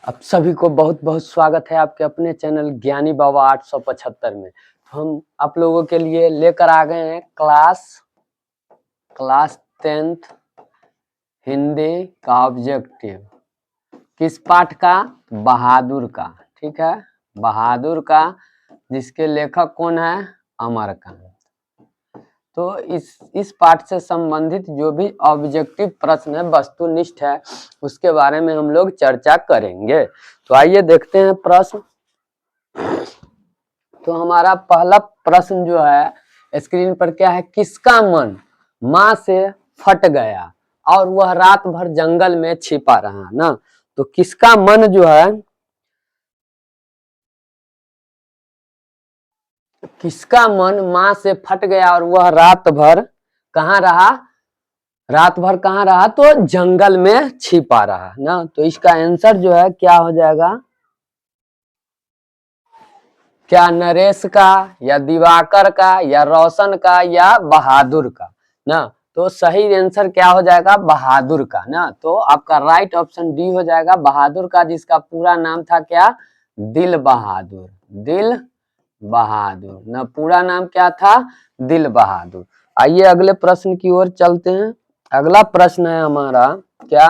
आप सभी को बहुत बहुत स्वागत है आपके अपने चैनल ज्ञानी बाबा 875 में। हम आप लोगों के लिए लेकर आ गए हैं क्लास 10th हिंदी का ऑब्जेक्टिव। किस पाठ का? बहादुर का। ठीक है, बहादुर का, जिसके लेखक कौन है? अमरकांत। तो इस पाठ से संबंधित जो भी ऑब्जेक्टिव प्रश्न है, वस्तुनिष्ठ है, उसके बारे में हम लोग चर्चा करेंगे। तो आइए देखते हैं प्रश्न। तो हमारा पहला प्रश्न जो है स्क्रीन पर क्या है? किसका मन माँ से फट गया और वह रात भर जंगल में छिपा रहा ना। तो किसका मन जो है, किसका मन माँ से फट गया और वह रात भर कहाँ रहा? रात भर कहाँ रहा? तो जंगल में छिपा रहा ना। तो इसका आंसर जो है क्या हो जाएगा? क्या नरेश का, या दिवाकर का, या रोशन का, या बहादुर का ना। तो सही आंसर क्या हो जाएगा? बहादुर का ना। तो आपका राइट ऑप्शन डी हो जाएगा, बहादुर का, जिसका पूरा नाम था क्या? दिल बहादुर। दिल बहादुर ना, पूरा नाम क्या था? दिल बहादुर। आइए अगले प्रश्न की ओर चलते हैं। अगला प्रश्न है हमारा क्या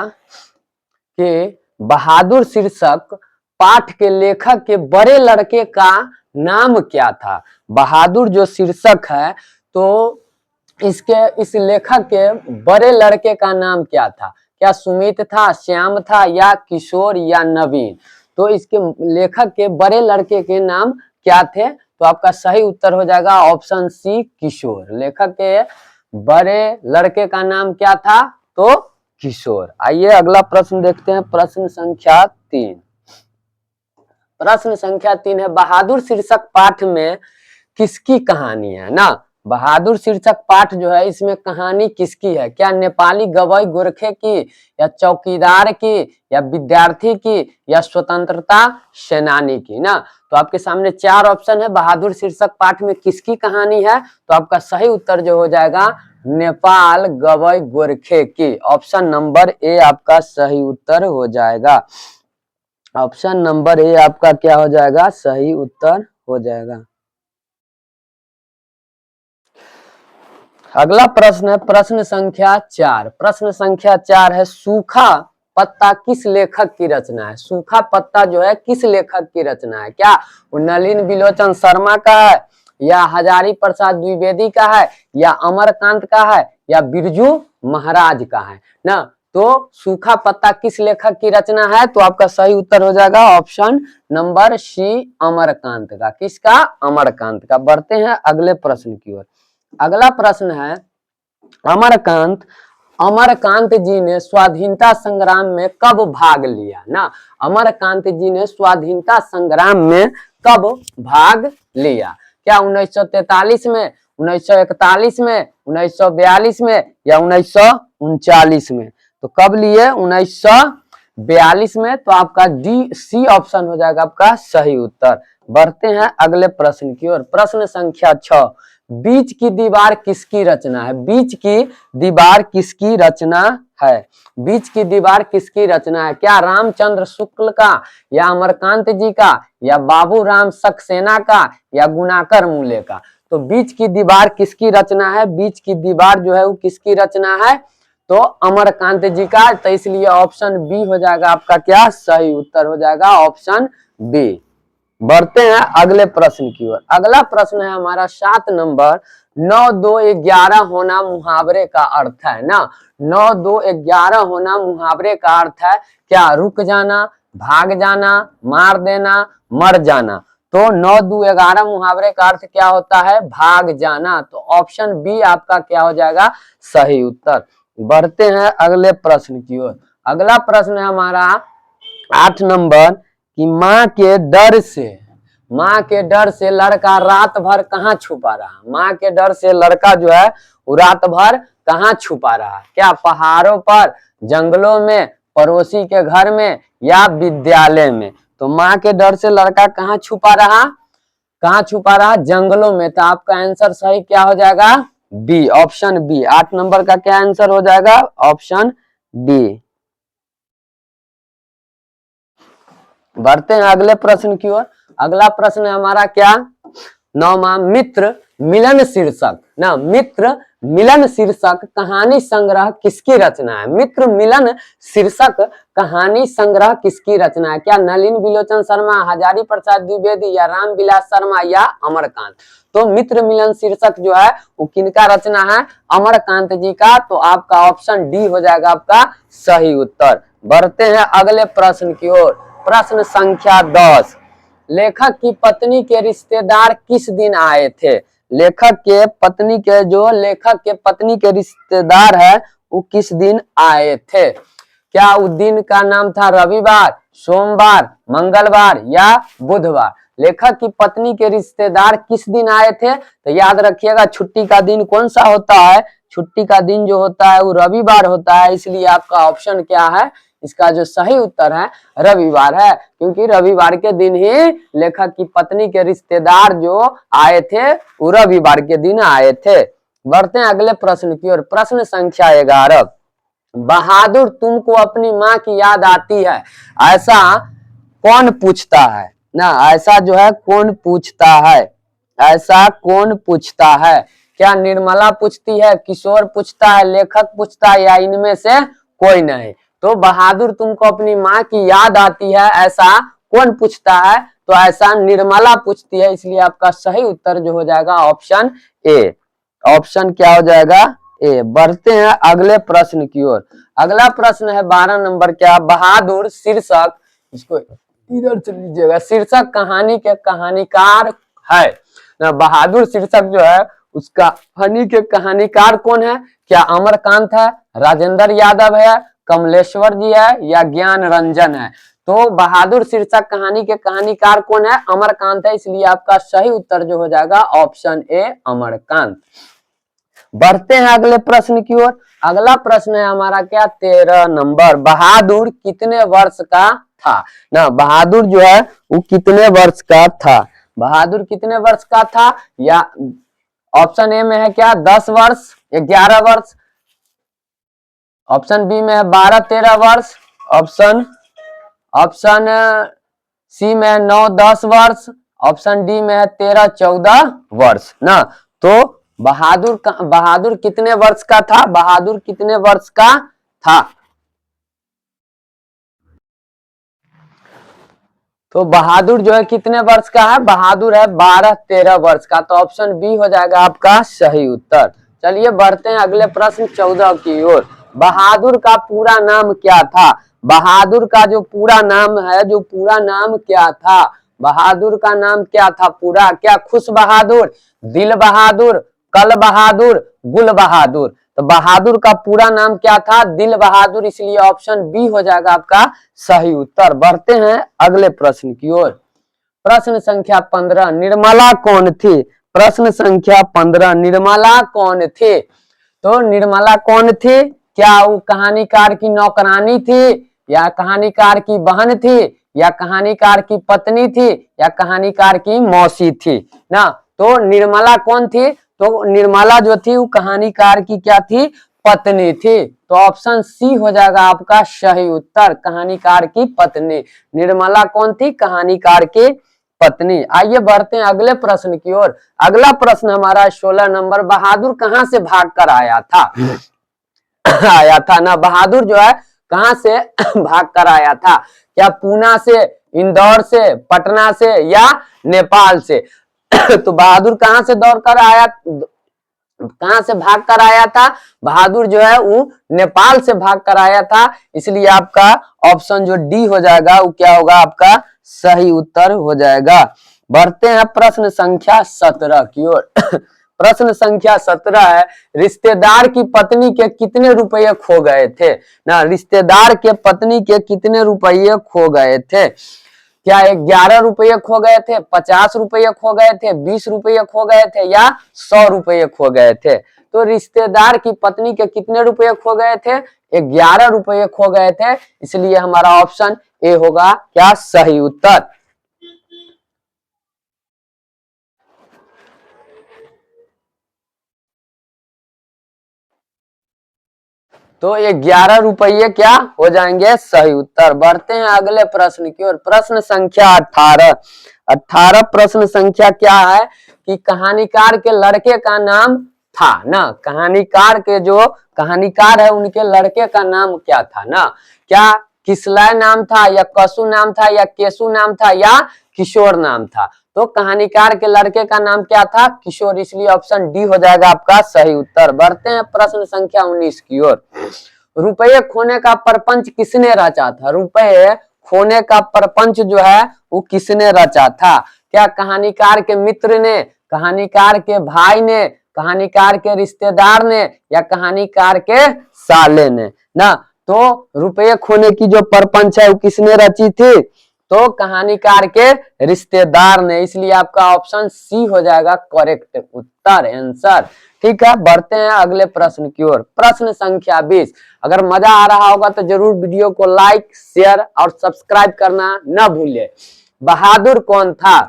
कि बहादुर शीर्षक पाठ के लेखक के बड़े लड़के का नाम क्या था? बहादुर जो शीर्षक है, तो इस लेखक के बड़े लड़के का नाम क्या था? क्या सुमित था, श्याम था, या किशोर, या नवीन? तो इसके लेखक के बड़े लड़के के नाम क्या थे? तो आपका सही उत्तर हो जाएगा ऑप्शन सी, किशोर। लेखक के बड़े लड़के का नाम क्या था? तो किशोर। आइए अगला प्रश्न देखते हैं, प्रश्न संख्या 3। प्रश्न संख्या 3 है, बहादुर शीर्षक पाठ में किसकी कहानी है ना। बहादुर शीर्षक पाठ जो है, इसमें कहानी किसकी है? क्या नेपाली गवई गोरखे की, या चौकीदार की, या विद्यार्थी की, या स्वतंत्रता सेनानी की ना। तो आपके सामने 4 ऑप्शन है, बहादुर शीर्षक पाठ में किसकी कहानी है? तो आपका सही उत्तर जो हो जाएगा नेपाल गवई गोरखे की। ऑप्शन नंबर ए आपका सही उत्तर हो जाएगा। ऑप्शन नंबर ए आपका क्या हो जाएगा? सही उत्तर हो जाएगा। अगला प्रश्न है प्रश्न संख्या 4। प्रश्न संख्या 4 है, सूखा पत्ता किस लेखक की रचना है? सूखा पत्ता जो है किस लेखक की रचना है? क्या वो नलिन बिलोचन शर्मा का है, या हजारी प्रसाद द्विवेदी का है, या अमरकांत का है, या बिरजू महाराज का है ना। तो सूखा पत्ता किस लेखक की रचना है? तो आपका सही उत्तर हो जाएगा ऑप्शन नंबर सी, अमरकांत का। किसका? अमरकांत का। बढ़ते हैं अगले प्रश्न की ओर। अगला प्रश्न है, अमरकांत अमरकांत जी ने स्वाधीनता संग्राम में कब भाग लिया ना। अमरकांत जी ने स्वाधीनता संग्राम में कब भाग लिया? क्या 1943 में, 1941 में, 1942 में, या 1939 में? तो कब लिए? 1942 में। तो आपका डी सी ऑप्शन हो जाएगा आपका सही उत्तर। बढ़ते हैं अगले प्रश्न की ओर। प्रश्न संख्या 6, बीच की दीवार किसकी रचना है? बीच की दीवार किसकी रचना है? बीच की दीवार किसकी रचना है? क्या रामचंद्र शुक्ल का, या अमरकांत जी का, या बाबू राम सक्सेना का, या गुणाकर मूले का? तो बीच की दीवार किसकी रचना है? बीच की दीवार जो है वो किसकी रचना है? तो अमरकांत जी का। तो इसलिए ऑप्शन बी हो जाएगा आपका क्या? सही उत्तर हो जाएगा ऑप्शन बी। बढ़ते हैं अगले प्रश्न की ओर। अगला प्रश्न है हमारा 7 नंबर, 9 2 11 होना मुहावरे का अर्थ है ना। 9 2 11 होना मुहावरे का अर्थ है क्या? रुक जाना, भाग जाना, मार देना, मर जाना। तो 9 2 11 मुहावरे का अर्थ क्या होता है? भाग जाना। तो ऑप्शन बी आपका क्या हो जाएगा? सही उत्तर। बढ़ते हैं अगले प्रश्न की ओर। अगला प्रश्न है हमारा 8 नंबर, कि माँ के डर से लड़का रात भर कहाँ छुपा रहा? माँ के डर से लड़का जो है वो रात भर कहाँ छुपा रहा? क्या पहाड़ों पर, जंगलों में, पड़ोसी के घर में, या विद्यालय में? तो माँ के डर से लड़का कहाँ छुपा रहा? कहाँ छुपा रहा? जंगलों में। तो आपका आंसर सही क्या हो जाएगा? B, option B. 8 नंबर का क्या आंसर हो जाएगा? Option B. बढ़ते हैं अगले प्रश्न की ओर। अगला प्रश्न है हमारा क्या, 9वां, मित्र मिलन शीर्षक ना, मित्र मिलन शीर्षक कहानी संग्रह किसकी रचना है? मित्र मिलन शीर्षक कहानी संग्रह किसकी रचना है? क्या नलिन बिलोचन शर्मा, हजारी प्रसाद द्विवेदी, या रामविलास शर्मा, या अमरकांत? तो मित्र मिलन शीर्षक जो है वो किनका रचना है? अमरकांत जी का। तो आपका ऑप्शन डी हो जाएगा आपका सही उत्तर। बढ़ते हैं अगले प्रश्न की ओर। प्रश्न संख्या 10, लेखक की पत्नी के रिश्तेदार किस दिन आए थे? लेखक के पत्नी के जो लेखक के पत्नी के रिश्तेदार है वो किस दिन आए थे? क्या उस दिन का नाम था रविवार, सोमवार, मंगलवार, या बुधवार? लेखक की पत्नी के रिश्तेदार किस दिन आए थे? तो याद रखिएगा छुट्टी का दिन कौन सा होता है? छुट्टी का दिन जो होता है वो रविवार होता है, इसलिए आपका ऑप्शन क्या है? इसका जो सही उत्तर है रविवार है, क्योंकि रविवार के दिन ही लेखक की पत्नी के रिश्तेदार जो आए थे वो रविवार के दिन आए थे। बढ़ते हैं अगले प्रश्न की ओर। प्रश्न संख्या 11, बहादुर तुमको अपनी माँ की याद आती है, ऐसा कौन पूछता है ना? ऐसा जो है कौन पूछता है? ऐसा कौन पूछता है? क्या निर्मला पूछती है, किशोर पूछता है, लेखक पूछता है, या इनमें से कोई नहीं? तो बहादुर तुमको अपनी माँ की याद आती है ऐसा कौन पूछता है? तो ऐसा निर्मला पूछती है, इसलिए आपका सही उत्तर जो हो जाएगा ऑप्शन ए। ऑप्शन क्या हो जाएगा? ए। बढ़ते हैं अगले प्रश्न की ओर। अगला प्रश्न है 12 नंबर क्या, बहादुर शीर्षक, इसको इधर से लीजिएगा, शीर्षक कहानी के कहानीकार है ना। बहादुर शीर्षक जो है उसका कहानी के कहानीकार कौन है? क्या अमरकांत है, राजेंद्र यादव है, कमलेश्वर जी है, या ज्ञान रंजन है? तो बहादुर शीर्षक कहानी के कहानीकार कौन है? अमरकांत है, इसलिए आपका सही उत्तर जो हो जाएगा ऑप्शन ए अमरकांत। बढ़ते हैं अगले प्रश्न की ओर। अगला प्रश्न है हमारा क्या, 13 नंबर, बहादुर कितने वर्ष का था ना? बहादुर जो है वो कितने वर्ष का था? बहादुर कितने वर्ष का था? या ऑप्शन ए में है क्या 10 वर्ष, 11 वर्ष, ऑप्शन बी में है 12-13 वर्ष, ऑप्शन ऑप्शन सी में है 9-10 वर्ष, ऑप्शन डी में है 13-14 वर्ष ना। तो बहादुर कितने वर्ष का था? बहादुर कितने वर्ष का था? तो बहादुर जो है कितने वर्ष का है? बहादुर है 12-13 वर्ष का। तो ऑप्शन बी हो जाएगा आपका सही उत्तर। चलिए बढ़ते हैं अगले प्रश्न 14 की ओर। बहादुर का पूरा नाम क्या था? बहादुर का जो पूरा नाम है, जो पूरा नाम क्या था? बहादुर का नाम क्या था पूरा? क्या खुश बहादुर, दिल बहादुर, कल बहादुर, गुल बहादुर? तो बहादुर का पूरा नाम क्या था? दिल बहादुर, इसलिए ऑप्शन बी हो जाएगा आपका सही उत्तर। बढ़ते हैं अगले प्रश्न की ओर। प्रश्न संख्या 15, निर्मला कौन थी? प्रश्न संख्या 15, निर्मला कौन थी? तो निर्मला कौन थी? क्या वो कहानीकार की नौकरानी थी, या कहानीकार की बहन थी, या कहानीकार की पत्नी थी, या कहानीकार की मौसी थी ना? तो निर्मला कौन थी? तो निर्मला जो थी वो कहानीकार की क्या थी? पत्नी थी। तो ऑप्शन सी हो जाएगा आपका सही उत्तर, कहानीकार की पत्नी। निर्मला कौन थी? कहानीकार की पत्नी। आइए बढ़ते हैं अगले प्रश्न की ओर। अगला प्रश्न हमारा 16 नंबर, बहादुर कहां से भाग कर आया था? आया था ना, बहादुर जो है कहां से भाग कर आया था? क्या पूना से, इंदौर से, पटना से, या नेपाल से? तो बहादुर कहां से दौड़ कर आया, कहां से भाग कर आया था? बहादुर जो है वो नेपाल से भाग कर आया था, इसलिए आपका ऑप्शन जो डी हो जाएगा वो क्या होगा? आपका सही उत्तर हो जाएगा। बढ़ते हैं प्रश्न संख्या 17 की ओर। प्रश्न संख्या 17 है, रिश्तेदार की पत्नी के कितने रुपये खो गए थे ना? रिश्तेदार के पत्नी के कितने रुपये खो गए थे? क्या 11 रुपये खो गए थे, 50 रुपये खो गए थे, 20 रुपये खो गए थे, या 100 रुपये खो गए थे? तो रिश्तेदार की पत्नी के कितने रुपये खो गए थे? 11 रुपये खो गए थे, इसलिए हमारा ऑप्शन ए होगा क्या सही उत्तर। तो ये 11 रुपये क्या हो जाएंगे सही उत्तर। बढ़ते हैं अगले प्रश्न की ओर। प्रश्न संख्या 18। 18 प्रश्न संख्या क्या है कि कहानीकार के लड़के का नाम था ना, कहानीकार के जो कहानीकार है उनके लड़के का नाम क्या था ना, क्या किसलय नाम था या कसु नाम था या केसु नाम था या किशोर नाम था। तो कहानीकार के लड़के का नाम क्या था, किशोर, इसलिए ऑप्शन डी हो जाएगा आपका सही उत्तर। बढ़ते हैं प्रश्न संख्या 19 की ओर। रुपये खोने का प्रपंच किसने रचा था, रुपये खोने का प्रपंच जो है वो किसने रचा था, क्या कहानीकार के मित्र ने, कहानीकार के भाई ने, कहानीकार के रिश्तेदार ने या कहानीकार के साले ने ना। तो रुपये खोने की जो प्रपंच है वो किसने रची थी, तो कहानीकार के रिश्तेदार ने, इसलिए आपका ऑप्शन सी हो जाएगा करेक्ट उत्तर आंसर। ठीक है, बढ़ते हैं अगले प्रश्न की ओर। प्रश्न संख्या 20। अगर मजा आ रहा होगा तो जरूर वीडियो को लाइक, शेयर और सब्सक्राइब करना न भूले। बहादुर कौन था,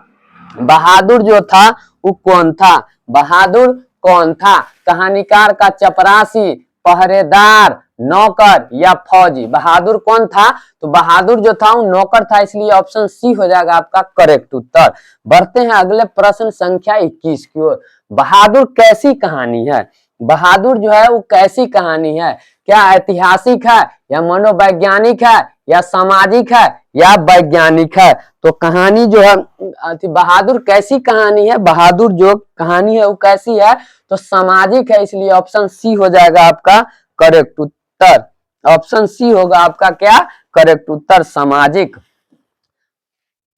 बहादुर जो था वो कौन था, बहादुर कौन था, कहानीकार का चपरासी, पहरेदार, नौकर या फौजी। बहादुर कौन था, तो बहादुर जो था वो नौकर था, इसलिए ऑप्शन सी हो जाएगा आपका करेक्ट उत्तर। बढ़ते हैं अगले प्रश्न संख्या 21 की ओर। बहादुर कैसी कहानी है, बहादुर जो है वो कैसी कहानी है, क्या ऐतिहासिक है या मनोवैज्ञानिक है या सामाजिक है या वैज्ञानिक है। तो कहानी जो है बहादुर कैसी कहानी है, बहादुर जो कहानी है वो कैसी है, तो सामाजिक है, इसलिए ऑप्शन सी हो जाएगा आपका करेक्ट उत्तर। ऑप्शन सी होगा आपका क्या करेक्ट उत्तर, सामाजिक।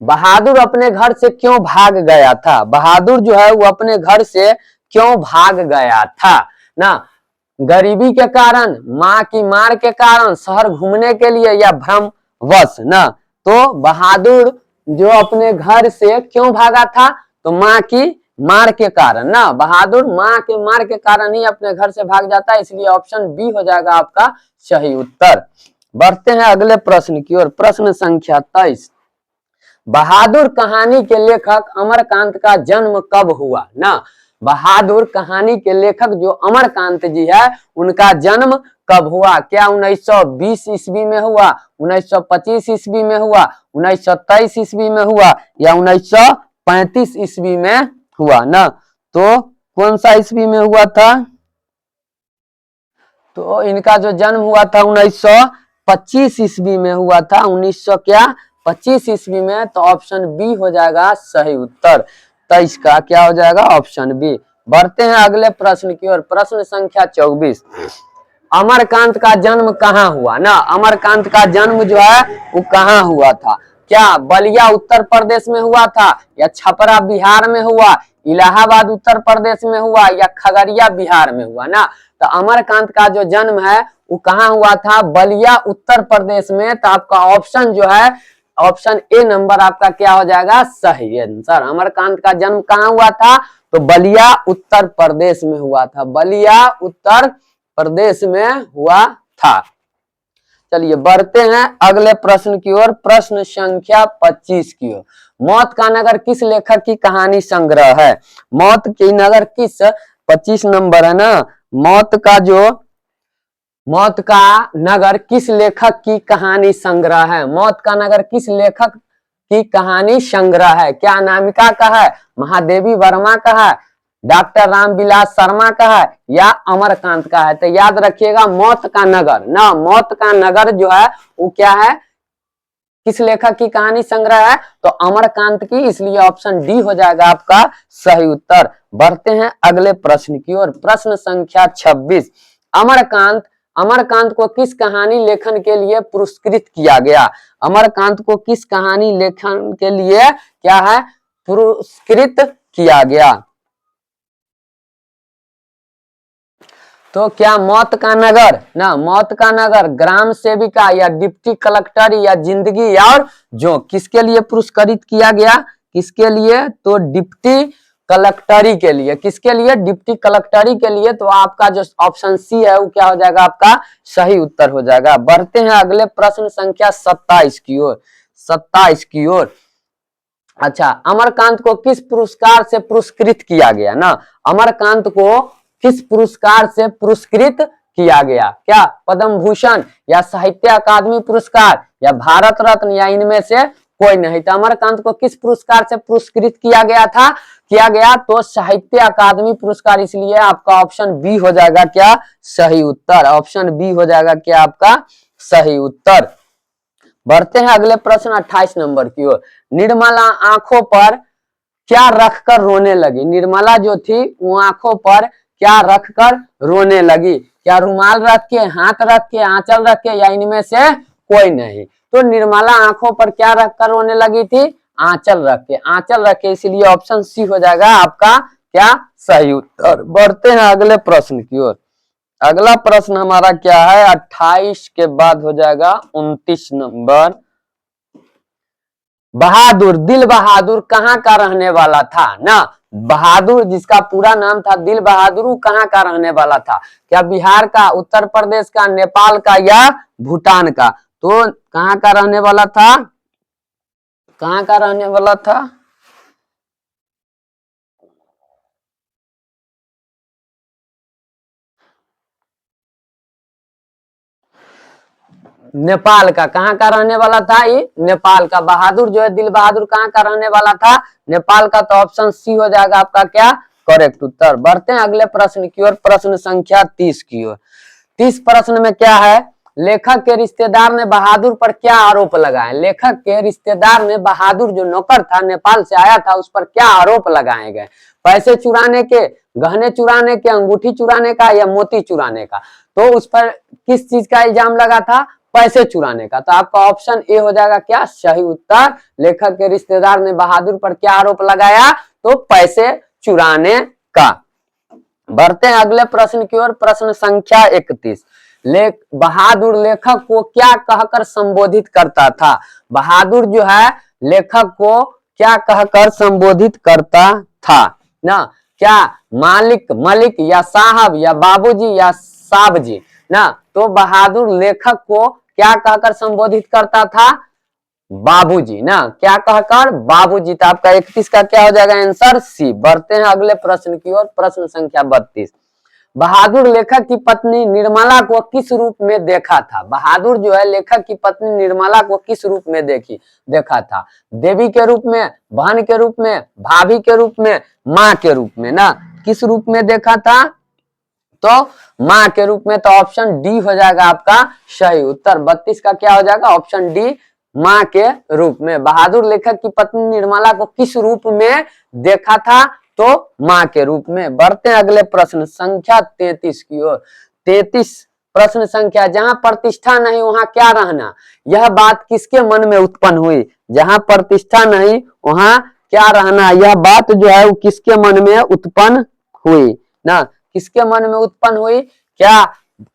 बहादुर अपने घर से क्यों भाग गया था, बहादुर जो है वो अपने घर से क्यों भाग गया था ना, गरीबी के कारण, माँ की मार के कारण, शहर घूमने के लिए या भ्रमवश ना। तो बहादुर जो अपने घर से क्यों भागा था, तो माँ की मार के कारण ना, बहादुर माँ के मार के कारण ही अपने घर से भाग जाता है, इसलिए ऑप्शन बी हो जाएगा आपका सही उत्तर। बढ़ते हैं अगले प्रश्न की ओर। प्रश्न संख्या 23। बहादुर कहानी के लेखक अमरकांत का जन्म कब हुआ ना, बहादुर कहानी के लेखक जो अमरकांत जी है उनका जन्म कब हुआ, क्या 1920 ईस्वी में हुआ, 1925 ईस्वी में हुआ, 1923 ईस्वी में हुआ या 1935 ईस्वी में हुआ ना। तो कौन सा ईस्वी में हुआ था, तो इनका जो जन्म हुआ था 1925 ईस्वी में हुआ था, 1900 क्या 25 ईस्वी में। तो ऑप्शन बी हो जाएगा सही उत्तर, 23 का क्या हो जाएगा ऑप्शन बी। बढ़ते हैं अगले प्रश्न की ओर। प्रश्न संख्या 24। अमरकांत का जन्म कहाँ हुआ ना, अमरकांत का जन्म जो है वो कहाँ हुआ था, क्या बलिया उत्तर प्रदेश में हुआ था या छपरा बिहार में हुआ, इलाहाबाद उत्तर प्रदेश में हुआ या खगड़िया बिहार में हुआ ना। तो अमरकांत का जो जन्म है वो कहाँ हुआ था, बलिया उत्तर प्रदेश में। तो आपका ऑप्शन जो है ऑप्शन ए नंबर आपका क्या हो जाएगा सही आंसर। अमरकांत का जन्म कहाँ हुआ था, तो बलिया उत्तर प्रदेश में हुआ था, बलिया उत्तर प्रदेश में हुआ था। चलिए बढ़ते हैं अगले प्रश्न की ओर। प्रश्न संख्या 25 की ओर। मौत का नगर किस लेखक की कहानी संग्रह है, मौत की नगर किस 25 नंबर है ना, मौत का नगर किस लेखक की कहानी संग्रह है, मौत का नगर किस लेखक की कहानी संग्रह है, क्या अनामिका का है, महादेवी वर्मा का है, डॉक्टर रामविलास शर्मा का है या अमरकांत का है। तो याद रखिएगा मौत का नगर ना, मौत का नगर जो है वो क्या है, किस लेखक की कहानी संग्रह है, तो अमरकांत की, इसलिए ऑप्शन डी हो जाएगा आपका सही उत्तर। बढ़ते हैं अगले प्रश्न की ओर। प्रश्न संख्या 26। अमरकांत को किस कहानी लेखन के लिए पुरस्कृत किया गया, अमरकांत को किस कहानी लेखन के लिए क्या है पुरस्कृत किया गया। तो क्या मौत का नगर ना, मौत का नगर, ग्राम सेविका या डिप्टी कलेक्टर या जिंदगी और जो, किसके लिए पुरस्कृत किया गया, किसके लिए, तो डिप्टी कलेक्टरी के लिए, किसके लिए, डिप्टी कलेक्टरी के लिए। तो आपका जो ऑप्शन सी है वो क्या हो जाएगा आपका सही उत्तर हो जाएगा। बढ़ते हैं अगले प्रश्न संख्या 27 की ओर। 27 की ओर। अच्छा, अमरकांत को किस पुरस्कार से पुरस्कृत किया गया ना, अमरकांत को किस पुरस्कार से पुरस्कृत किया गया? क्या पद्म भूषण या साहित्य अकादमी पुरस्कार या भारत रत्न या इनमें से कोई नहीं? तो अमरकांत को किस पुरस्कार से पुरस्कृत किया गया था? तो साहित्य अकादमी पुरस्कार, इसलिए आपका ऑप्शन बी हो जाएगा क्या सही उत्तर। ऑप्शन बी हो जाएगा क्या आपका सही उत्तर। बढ़ते हैं अगले प्रश्न 28 नंबर की ओर। निर्मला आंखों पर क्या रखकर रोने लगी? निर्मला जो थी वो आंखों पर क्या रखकर रोने लगी? क्या रुमाल रख के, हाथ रख के, आंचल रख के या इनमें से कोई नहीं? तो निर्मला आंखों पर क्या रखकर रोने लगी थी? आंचल रख के, आंचल रख के, इसलिए ऑप्शन सी हो जाएगा आपका क्या सही उत्तर। बढ़ते हैं अगले प्रश्न की ओर। अगला प्रश्न हमारा क्या है? 28 के बाद हो जाएगा 29 नंबर। बहादुर, दिल बहादुर कहाँ का रहने वाला था? ना बहादुर जिसका पूरा नाम था दिल बहादुर, वो कहाँ का रहने वाला था? क्या बिहार का, उत्तर प्रदेश का, नेपाल का या भूटान का? तो कहाँ का रहने वाला था? कहाँ का रहने वाला था? नेपाल का। कहाँ का रहने वाला था? ये नेपाल का। बहादुर जो है, दिल बहादुर कहाँ का रहने वाला था? नेपाल का। तो ऑप्शन सी हो जाएगा आपका क्या करेक्ट उत्तर। बढ़ते हैं अगले प्रश्न की ओर, प्रश्न संख्या 30 की ओर। 30 प्रश्न में क्या है? लेखक के रिश्तेदार ने बहादुर पर क्या आरोप लगाए? लेखक के रिश्तेदार ने बहादुर जो नौकर था, नेपाल से आया था, उस पर क्या आरोप लगाए गए? पैसे चुराने के, गहने चुराने के, अंगूठी चुराने का या मोती चुराने का? तो उस पर किस चीज का इल्जाम लगा था? पैसे चुराने का। तो आपका ऑप्शन ए हो जाएगा क्या सही उत्तर। लेखक के रिश्तेदार ने बहादुर पर क्या आरोप लगाया? तो पैसे चुराने का। बढ़ते हैं अगले प्रश्न की ओर, प्रश्न संख्या 31। बहादुर लेखक को क्या कहकर संबोधित करता था? बहादुर जो है लेखक को क्या कहकर संबोधित करता था? ना क्या मालिक, मलिक या साहब या बाबूजी या साहब जी? ना तो बहादुर लेखक को क्या कहकर संबोधित करता था? बाबूजी। ना क्या कहकर? बाबूजी। तो आपका 31 का क्या हो जाएगा आंसर? सी। बढ़ते हैं अगले प्रश्न की ओर, प्रश्न संख्या 32। बहादुर लेखक की पत्नी निर्मला को किस रूप में देखा था? बहादुर जो है लेखक की पत्नी निर्मला को किस रूप में देखा था? देवी के रूप में, बहन के रूप में, भाभी के रूप में, माँ के रूप में? ना किस रूप में देखा था? तो माँ के रूप में। तो ऑप्शन डी हो जाएगा आपका सही उत्तर। 32 का क्या हो जाएगा? ऑप्शन डी, माँ के रूप में। बहादुर लेखक की पत्नी निर्मला को किस रूप में देखा था? तो माँ के रूप में। बढ़ते हैं अगले प्रश्न संख्या 33 की ओर। 33 प्रश्न संख्या, जहां प्रतिष्ठा नहीं वहां क्या रहना? यह बात किसके मन में उत्पन्न हुई? जहां प्रतिष्ठा नहीं वहां क्या रहना? यह बात जो है वो किसके मन में उत्पन्न हुई? ना किसके मन में उत्पन्न हुई? क्या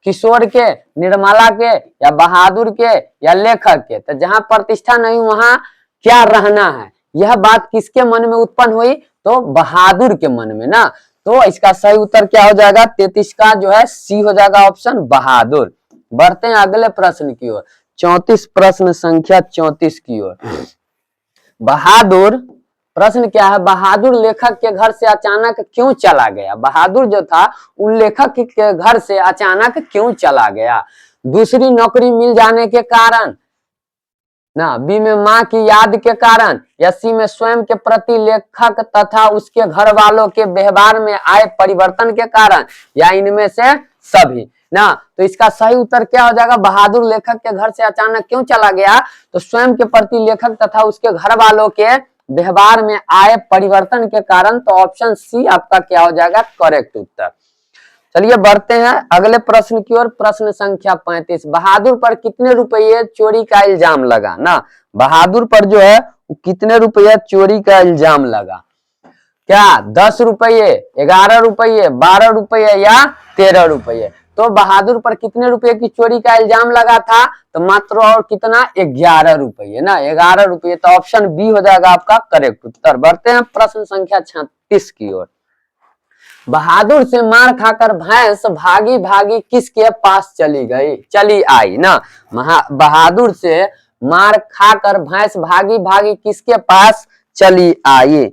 किशोर के, निर्मला के या बहादुर के या लेखक के? तो जहां प्रतिष्ठा नहीं वहां क्या रहना है, यह बात किसके मन में उत्पन्न हुई? तो बहादुर के मन में। ना तो इसका सही उत्तर क्या हो जाएगा? 33 का जो है सी हो जाएगा ऑप्शन बहादुर। बढ़ते हैं अगले प्रश्न की ओर, 34 प्रश्न संख्या 34 की ओर। बहादुर, प्रश्न क्या है? बहादुर लेखक के घर से अचानक क्यों चला गया? बहादुर जो था उन लेखक के घर से अचानक क्यों चला गया? दूसरी नौकरी मिल जाने के कारण, ना बी में माँ की याद के कारण, या सी में स्वयं के प्रति लेखक तथा उसके घर वालों के व्यवहार में आए परिवर्तन के कारण, या इनमें से सभी? ना तो इसका सही उत्तर क्या हो जाएगा? बहादुर लेखक के घर से अचानक क्यों चला गया? तो स्वयं के प्रति लेखक तथा उसके घर वालों के व्यवहार में आए परिवर्तन के कारण। तो ऑप्शन सी आपका क्या हो जाएगा करेक्ट उत्तर। चलिए बढ़ते हैं अगले प्रश्न की ओर, प्रश्न संख्या 35। बहादुर पर कितने रुपये चोरी का इल्जाम लगा? ना बहादुर पर जो है कितने रुपये चोरी का इल्जाम लगा? क्या 10 रुपये, 11 रुपये, 12 रुपये या 13 रुपये? तो बहादुर पर कितने रुपए की चोरी का इल्जाम लगा था? तो मात्र और कितना? 11 रुपये। ना 11 रुपये। तो ऑप्शन बी हो जाएगा आपका करेक्ट उत्तर। बढ़ते हैं प्रश्न संख्या 36 की ओर। बहादुर से मार खाकर भैंस भागी भागी किसके पास चली आई? ना बहादुर से मार खाकर भैंस भागी भागी किसके पास चली आई?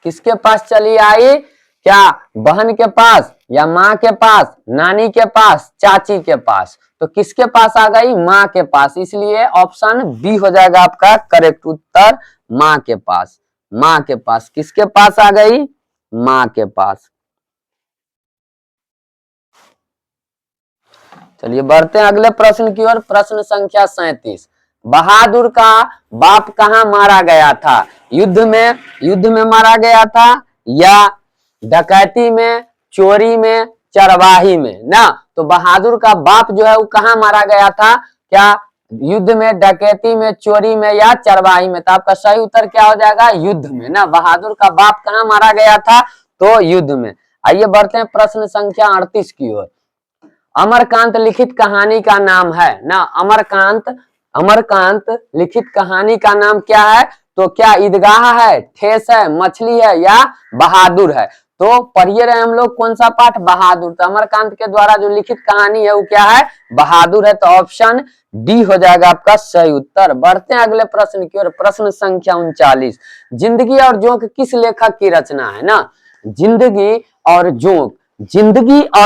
किसके पास चली आई? क्या बहन के पास, या माँ के पास, नानी के पास, चाची के पास? तो किसके पास आ गई? माँ के पास, इसलिए ऑप्शन बी हो जाएगा आपका करेक्ट उत्तर, माँ के पास। माँ के पास किसके पास आ गई? माँ के पास। चलिए बढ़ते हैं अगले प्रश्न की ओर। प्रश्न संख्या 37। बहादुर का बाप कहाँ मारा गया था? युद्ध में मारा गया था, या डकैती में, चोरी में, चरवाही में? ना, तो बहादुर का बाप जो है वो कहाँ मारा गया था? क्या युद्ध में, डकैती में, चोरी में, या चरवाही में? तो आपका सही उत्तर क्या हो जाएगा? युद्ध में। ना, बहादुर का बाप कहाँ मारा गया था? तो युद्ध में। आइए बढ़ते हैं प्रश्न संख्या 38 की ओर। अमरकांत लिखित कहानी का नाम है? ना, अमरकांत लिखित कहानी का नाम क्या है? तो क्या ईदगाह है, ठेस है, मछली है, या बहादुर है? तो पढ़िए रहे हम लोग कौन सा पाठ? बहादुर। तो अमरकांत के द्वारा जो लिखित कहानी है वो क्या है? बहादुर है। तो ऑप्शन डी हो जाएगा आपका सही उत्तर। बढ़ते हैं अगले प्रश्न की ओर। प्रश्न संख्या 39। जिंदगी और जोंक किस लेखक की रचना है? ना, जिंदगी और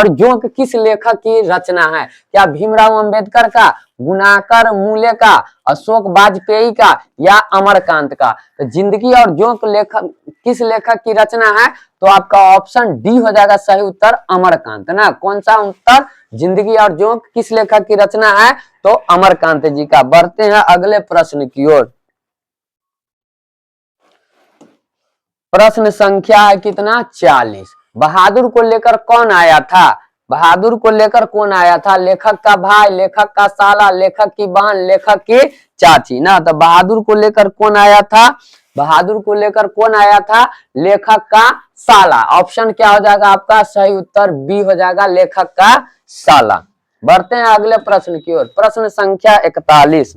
जोंक किस लेखक की रचना है? क्या भीमराव अंबेडकर का, गुणाकर मूले का, अशोक वाजपेयी का, या अमरकांत का? तो जिंदगी और जोंक लेखक किस लेखक की रचना है? तो आपका ऑप्शन डी हो जाएगा सही उत्तर, अमरकांत। ना, कौन सा उत्तर? जिंदगी और जोंक किस लेखक की रचना है? तो अमरकांत जी का। बढ़ते हैं अगले प्रश्न की ओर। प्रश्न संख्या है कितना? 40। बहादुर को लेकर कौन आया था? बहादुर को लेकर कौन आया था? लेखक का भाई, लेखक का साला, लेखक की बहन, लेखक की चाची? ना, तो बहादुर को लेकर कौन आया था? बहादुर को लेकर कौन आया था? लेखक का साला। ऑप्शन क्या हो जाएगा आपका? सही उत्तर बी हो जाएगा, लेखक का साला। बढ़ते हैं अगले प्रश्न की ओर। प्रश्न संख्या 41।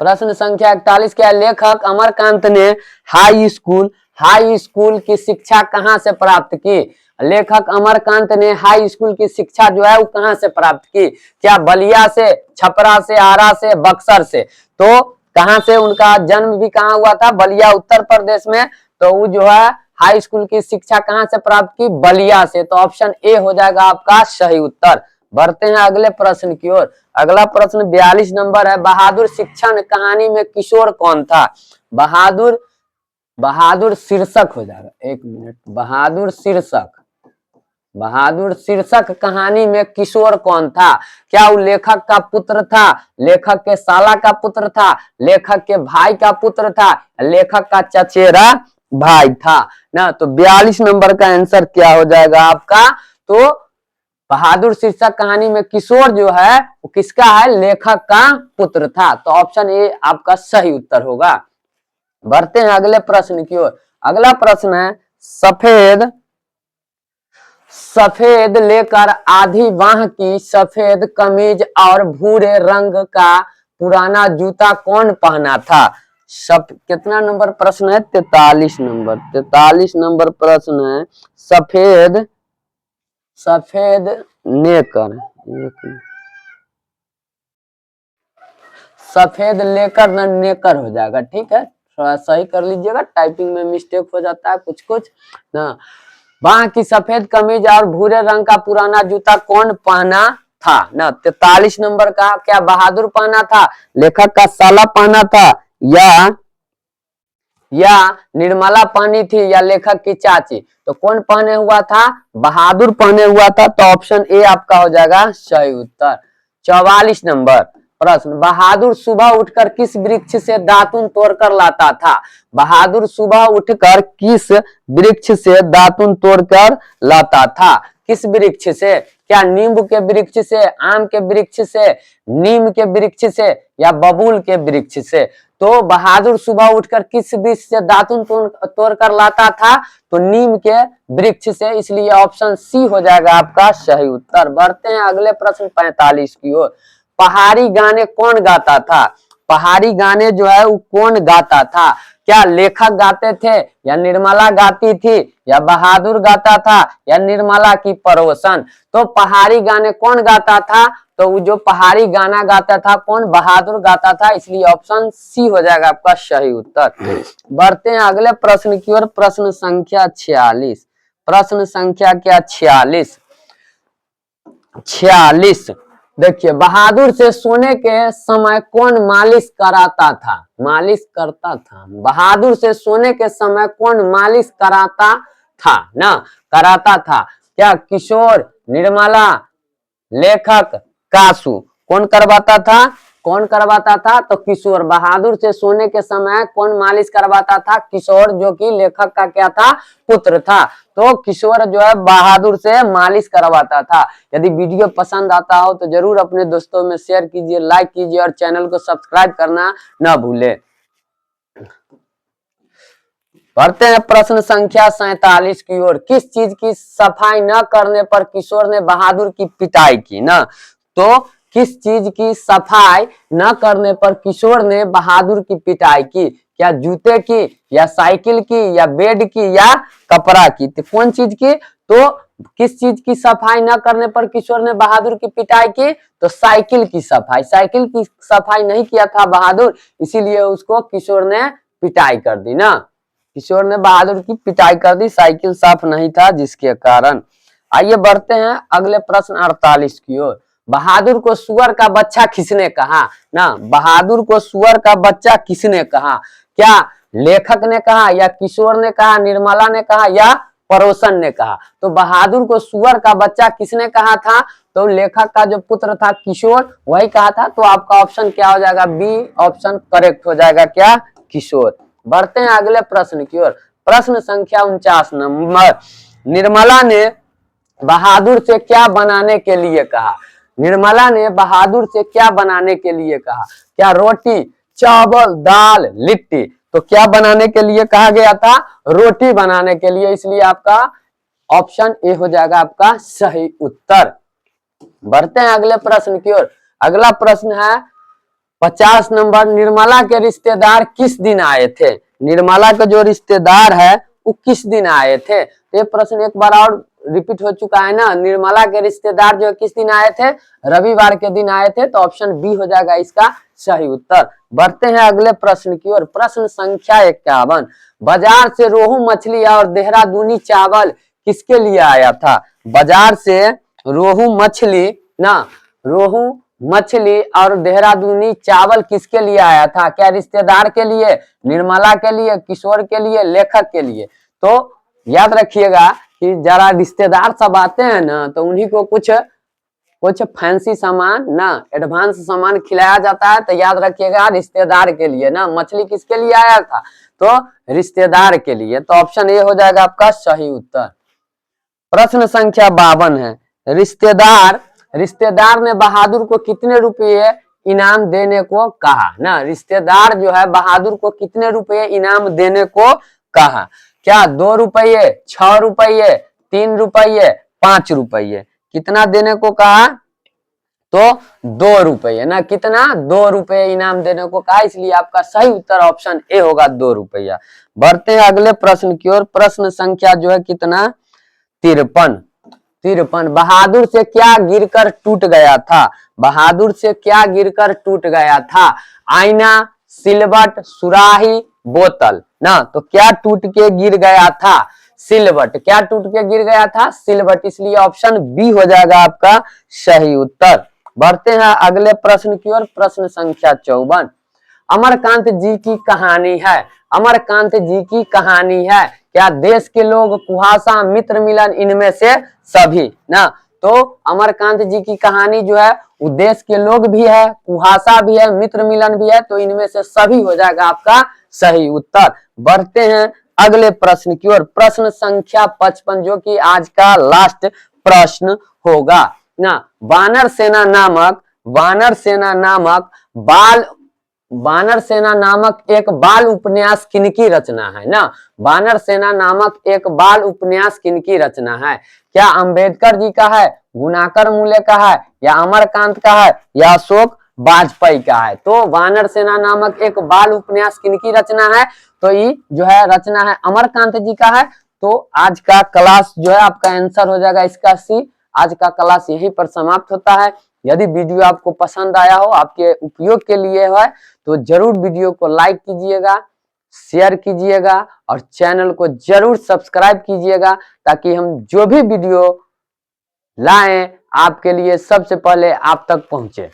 प्रश्न संख्या 41 क्या? लेखक अमरकांत ने हाई स्कूल की शिक्षा कहां से प्राप्त की? लेखक अमरकांत ने हाई स्कूल की शिक्षा जो है वो कहां से प्राप्त की? क्या बलिया से, छपरा से, आरा से, बक्सर से? तो कहां से उनका जन्म भी कहां हुआ था? बलिया, उत्तर प्रदेश में। तो वो जो है हाई स्कूल की शिक्षा कहां से प्राप्त की? बलिया से। तो ऑप्शन ए हो जाएगा आपका सही उत्तर। बढ़ते हैं अगले प्रश्न की ओर। अगला प्रश्न 42 नंबर है। बहादुर शिक्षण कहानी में किशोर कौन था? बहादुर शीर्षक हो जाएगा, एक मिनट। बहादुर शीर्षक कहानी में किशोर कौन था? क्या वो लेखक का पुत्र था, लेखक के साला का पुत्र था, लेखक के भाई का पुत्र था, लेखक का चचेरा भाई था? ना, तो 42 नंबर का आंसर क्या हो जाएगा आपका? तो बहादुर शीर्षक कहानी में किशोर जो है वो किसका है? लेखक का पुत्र था। तो ऑप्शन ए आपका सही उत्तर होगा। बढ़ते हैं अगले प्रश्न की ओर। अगला प्रश्न है, सफेद लेकर आधी बाह की सफेद कमीज और भूरे रंग का पुराना जूता कौन पहना था? सब कितना नंबर प्रश्न है? 43 नंबर। 43 नंबर प्रश्न है। सफेद नेकर, सफेद लेकर न नेकर हो जाएगा, ठीक है? थोड़ा सही कर लीजिएगा, टाइपिंग में मिस्टेक हो जाता है कुछ ना। बाह की सफेद कमीज और भूरे रंग का पुराना जूता कौन पहना था? ना, 43 नंबर का क्या बहादुर पहना था, लेखक का साला पहना था, या निर्मला पहनी थी, या लेखक की चाची? तो कौन पहने हुआ था? बहादुर पहने हुआ था। तो ऑप्शन ए आपका हो जाएगा सही उत्तर। 44 नंबर प्रश्न, बहादुर सुबह उठकर किस वृक्ष से दातुन तोड़कर लाता था? बहादुर सुबह उठकर किस वृक्ष से दातुन तोड़कर लाता था? किस वृक्ष से? क्या नींबू के वृक्ष से, आम के वृक्ष से, नीम के वृक्ष से, या बबूल के वृक्ष से? तो बहादुर सुबह उठकर किस वृक्ष से दातुन तोड़ कर लाता था? तो नीम के वृक्ष से, इसलिए ऑप्शन सी हो जाएगा आपका सही उत्तर। बढ़ते हैं अगले प्रश्न 45 की ओर। पहाड़ी गाने कौन गाता था? पहाड़ी गाने जो है वो कौन गाता था? क्या लेखक गाते थे, या निर्मला गाती थी, या बहादुर गाता था, या निर्मला की पड़ोसन? तो पहाड़ी गाने कौन गाता था? तो वो जो पहाड़ी गाना गाता था कौन, बहादुर गाता था, इसलिए ऑप्शन सी हो जाएगा आपका सही उत्तर। बढ़ते हैं अगले प्रश्न की ओर, प्रश्न संख्या 46। प्रश्न संख्या क्या 46। 46 देखिए, बहादुर से सोने के समय कौन मालिश कराता था, मालिश करता था। बहादुर से सोने के समय कौन मालिश कराता था ना, कराता था। क्या किशोर, निर्मला, लेखक, कासू, कौन करवाता था, कौन करवाता था, तो किशोर। बहादुर से सोने के समय कौन मालिश करवाता था, किशोर, जो कि लेखक का क्या था, पुत्र था। तो किशोर जो है बहादुर से मालिश करवाता था। यदि वीडियो पसंद आता हो तो जरूर अपने दोस्तों में शेयर कीजिए, लाइक कीजिए और चैनल को सब्सक्राइब करना न भूले। बढ़ते हैं प्रश्न संख्या 47 की ओर। किस चीज की सफाई न करने पर किशोर ने बहादुर की पिटाई की ना, तो किस चीज की सफाई न करने पर किशोर ने बहादुर की पिटाई की, क्या जूते की, या साइकिल की, या बेड की, या कपड़ा की, तो कौन चीज की, तो किस चीज की सफाई न करने पर किशोर ने बहादुर की पिटाई की, तो साइकिल की सफाई। साइकिल की सफाई नहीं किया था बहादुर, इसीलिए उसको किशोर ने पिटाई कर दी ना, किशोर ने बहादुर की पिटाई कर दी, साइकिल साफ नहीं था जिसके कारण। आइए बढ़ते हैं अगले प्रश्न 48 की ओर। बहादुर को सुअर का बच्चा किसने कहा ना, बहादुर को सुअर का बच्चा किसने कहा, क्या लेखक ने कहा, या किशोर ने कहा, निर्मला ने कहा, या पड़ोसन ने कहा। तो बहादुर को सुअर का बच्चा किसने कहा था, तो लेखक का जो पुत्र था किशोर, वही कहा था। तो आपका ऑप्शन क्या हो जाएगा, बी ऑप्शन करेक्ट हो जाएगा, क्या, किशोर। बढ़ते हैं अगले प्रश्न की ओर, प्रश्न संख्या 49 नंबर। निर्मला ने बहादुर से क्या बनाने के लिए कहा, निर्मला ने बहादुर से क्या बनाने के लिए कहा, क्या रोटी, चावल, दाल, लिट्टी, तो क्या बनाने के लिए कहा गया था, रोटी बनाने के लिए, इसलिए आपका ऑप्शन ए हो जाएगा आपका सही उत्तर। बढ़ते हैं अगले प्रश्न की ओर। अगला प्रश्न है 50 नंबर। निर्मला के रिश्तेदार किस दिन आए थे, निर्मला के जो रिश्तेदार है वो किस दिन आए थे, तो ये प्रश्न एक बार और रिपीट हो चुका है ना। निर्मला के रिश्तेदार जो किस दिन आए थे, रविवार के दिन आए थे, तो ऑप्शन बी हो जाएगा इसका सही उत्तर। बढ़ते हैं अगले प्रश्न की ओर, प्रश्न संख्या 51। बाजार से रोहू मछली और देहरादूनी चावल किसके लिए आया था, बाजार से रोहू मछली ना, रोहू मछली और देहरादूनी चावल किसके लिए आया था, क्या रिश्तेदार के लिए, निर्मला के लिए, किशोर के लिए, लेखक के लिए। तो याद रखिएगा कि जरा रिश्तेदार सब आते हैं ना, तो उन्हीं को कुछ कुछ फैंसी सामान ना, एडवांस सामान खिलाया जाता है, तो याद रखिएगा रिश्तेदार के लिए ना। मछली किसके लिए आया था, तो रिश्तेदार के लिए, तो ऑप्शन ए हो जाएगा आपका सही उत्तर। प्रश्न संख्या 52 है। रिश्तेदार ने बहादुर को कितने रुपये इनाम देने को कहा ना, रिश्तेदार जो है बहादुर को कितने रुपये इनाम देने को कहा, क्या 2 रुपये, 6 रुपये, 3 रुपये, 5 रुपये, कितना देने को कहा, तो 2 रुपये ना, कितना, 2 रुपये इनाम देने को कहा, इसलिए आपका सही उत्तर ऑप्शन ए होगा 2 रुपया। बढ़ते हैं अगले प्रश्न की ओर। प्रश्न संख्या जो है कितना, 53। बहादुर से क्या गिरकर टूट गया था, बहादुर से क्या गिरकर टूट गया था, आईना, सिलवट, सुराही, बोतल ना, तो क्या टूट के गिर गया था, सिलवट, क्या टूट के गिर गया था, सिलवट, इसलिए ऑप्शन बी हो जाएगा आपका सही उत्तर। बढ़ते हैं अगले प्रश्न की ओर, प्रश्न संख्या 54। अमरकांत जी की कहानी है, अमरकांत जी की कहानी है, क्या देश के लोग, कुहासा, मित्र मिलन, इनमें से सभी ना, तो अमरकांत जी की कहानी जो है वो देश के लोग भी है, कुहासा भी है, मित्र मिलन भी है, तो इनमें से सभी हो जाएगा आपका सही उत्तर। बढ़ते हैं अगले प्रश्न की ओर, प्रश्न संख्या 55, जो कि आज का लास्ट प्रश्न होगा ना। वानर सेना नामक एक बाल उपन्यास किनकी रचना है ना, वानर सेना नामक एक बाल उपन्यास किनकी रचना है, क्या अंबेडकर जी का है, गुणाकर मूले का है, या अमरकांत का है, या अशोक वाजपेयी का है। तो वानर सेना नामक एक बाल उपन्यास किनकी रचना है, तो ये जो है रचना है अमरकांत जी का है। तो आज का क्लास जो है आपका आंसर हो जाएगा इसका सी। आज का क्लास यहीं पर समाप्त होता है। यदि वीडियो आपको पसंद आया हो, आपके उपयोग के लिए है, तो जरूर वीडियो को लाइक कीजिएगा, शेयर कीजिएगा और चैनल को जरूर सब्सक्राइब कीजिएगा, ताकि हम जो भी वीडियो लाएं आपके लिए सबसे पहले आप तक पहुंचे।